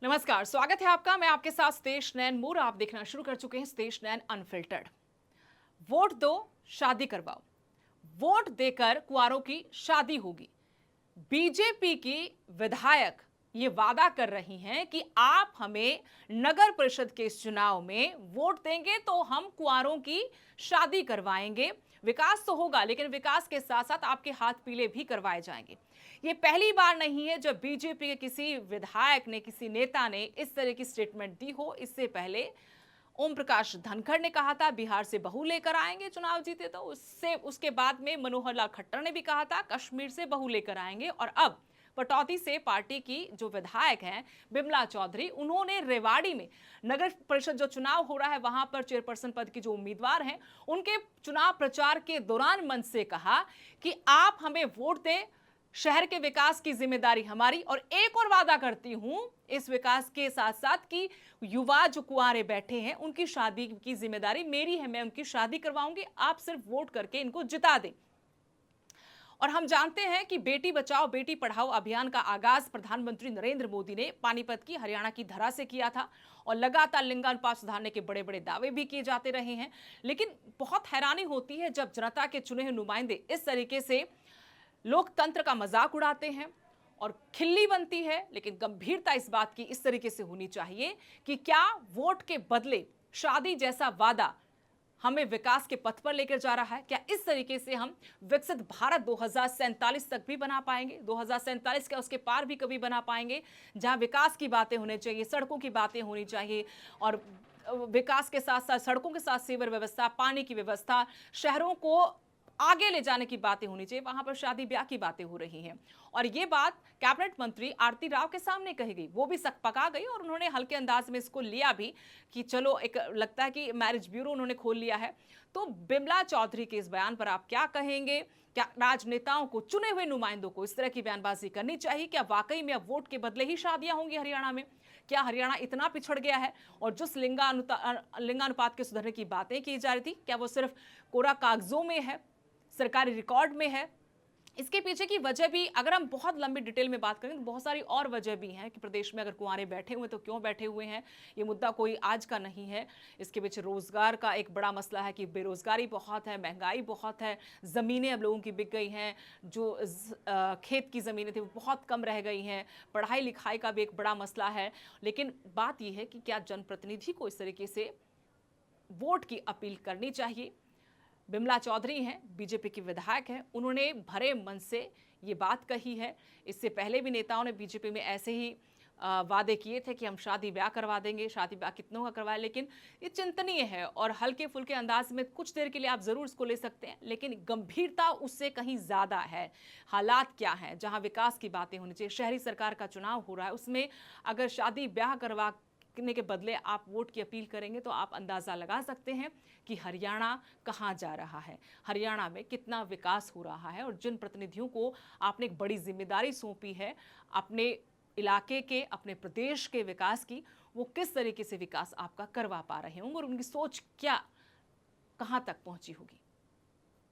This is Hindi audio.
नमस्कार, स्वागत है आपका। मैं आपके साथ सतेश नैन मूर। आप देखना शुरू कर चुके हैं सतेश नैन अनफिल्टर्ड। वोट दो, शादी करवाओ। वोट देकर कुंवारों की शादी होगी। बीजेपी की विधायक ये वादा कर रही हैं कि आप हमें नगर परिषद के इस चुनाव में वोट देंगे तो हम कुंवारों की शादी करवाएंगे। विकास तो होगा, लेकिन विकास के साथ साथ आपके हाथ पीले भी करवाए जाएंगे। ये पहली बार नहीं है जब बीजेपी के किसी विधायक ने, किसी नेता ने इस तरह की स्टेटमेंट दी हो। इससे पहले ओम प्रकाश धनखड़ ने कहा था बिहार से बहू लेकर आएंगे, चुनाव जीते तो। उसके बाद में मनोहर लाल खट्टर ने भी कहा था कश्मीर से बहू लेकर आएंगे। और अब पटौदी से पार्टी की जो विधायक हैं बिमला चौधरी, उन्होंने रेवाड़ी में नगर परिषद जो चुनाव हो रहा है वहां पर चेयरपर्सन पद के जो उम्मीदवार हैं उनके चुनाव प्रचार के दौरान मंच से कहा कि आप हमें वोट दें, शहर के विकास की जिम्मेदारी हमारी। और एक और वादा करती हूं इस विकास के साथ साथ कि युवा जो कुंवारे बैठे हैं उनकी शादी की जिम्मेदारी मेरी है, मैं उनकी शादी करवाऊंगी, आप सिर्फ वोट करके इनको जिता दें। और हम जानते हैं कि बेटी बचाओ बेटी पढ़ाओ अभियान का आगाज प्रधानमंत्री नरेंद्र मोदी ने पानीपत की हरियाणा की धरा से किया था और लगातार लिंगानुपात सुधारने के बड़े बड़े दावे भी किए जाते रहे हैं। लेकिन बहुत हैरानी होती है जब जनता के चुने हुए नुमाइंदे इस तरीके से लोकतंत्र का मजाक उड़ाते हैं और खिल्ली बनती है। लेकिन गंभीरता इस बात की इस तरीके से होनी चाहिए कि क्या वोट के बदले शादी जैसा वादा हमें विकास के पथ पर लेकर जा रहा है? क्या इस तरीके से हम विकसित भारत 2047 तक भी बना पाएंगे? 2047 क्या उसके पार भी कभी बना पाएंगे? जहां विकास की बातें होनी चाहिए, सड़कों की बातें होनी चाहिए और विकास के साथ साथ सड़कों के साथ सीवर व्यवस्था, पानी की व्यवस्था, शहरों को आगे ले जाने की बातें होनी चाहिए, वहां पर शादी ब्याह की बातें हो रही हैं। और ये बात कैबिनेट मंत्री आरती राव के सामने कही गई, वो भी सकपका गई और उन्होंने हल्के अंदाज में इसको लिया भी कि चलो एक लगता है कि मैरिज ब्यूरो उन्होंने खोल लिया है। तो बिमला चौधरी के इस बयान पर आप क्या कहेंगे? क्या राजनेताओं को, चुने हुए नुमाइंदों को इस तरह की बयानबाजी करनी चाहिए? क्या वाकई में अब वोट के बदले ही शादियां होंगी हरियाणा में? क्या हरियाणा इतना पिछड़ गया है? और जिस लिंगानुपात के सुधरने की बातें की जा रही थी, क्या वो सिर्फ कोरा कागजों में है, सरकारी रिकॉर्ड में है? इसके पीछे की वजह भी अगर हम बहुत लंबी डिटेल में बात करें तो बहुत सारी और वजह भी हैं कि प्रदेश में अगर कुंवारे बैठे हुए तो क्यों बैठे हुए हैं। ये मुद्दा कोई आज का नहीं है। इसके पीछे रोजगार का एक बड़ा मसला है कि बेरोजगारी बहुत है, महंगाई बहुत है, ज़मीनें अब लोगों की बिक गई हैं, जो खेत की ज़मीनें थी वो बहुत कम रह गई हैं, पढ़ाई लिखाई का भी एक बड़ा मसला है। लेकिन बात यह है कि क्या जनप्रतिनिधि को इस तरीके से वोट की अपील करनी चाहिए? बिमला चौधरी हैं, बीजेपी की विधायक हैं, उन्होंने भरे मन से ये बात कही है। इससे पहले भी नेताओं ने बीजेपी में ऐसे ही वादे किए थे कि हम शादी ब्याह करवा देंगे, शादी ब्याह कितनों का करवाए। लेकिन ये चिंतनीय है और हल्के फुल्के अंदाज में कुछ देर के लिए आप जरूर इसको ले सकते हैं, लेकिन गंभीरता उससे कहीं ज्यादा है। हालात क्या हैं? जहां विकास की बातें होनी चाहिए, शहरी सरकार का चुनाव हो रहा है, उसमें अगर शादी ब्याह करवा के बदले आप वोट की अपील करेंगे तो आप अंदाजा लगा सकते हैं कि हरियाणा कहां जा रहा है, हरियाणा में कितना विकास हो रहा है। और जिन प्रतिनिधियों को आपने एक बड़ी जिम्मेदारी सौंपी है अपने इलाके के, अपने प्रदेश के विकास की, वो किस तरीके से विकास आपका करवा पा रहे होंगे और उनकी सोच क्या, कहां तक पहुंची होगी।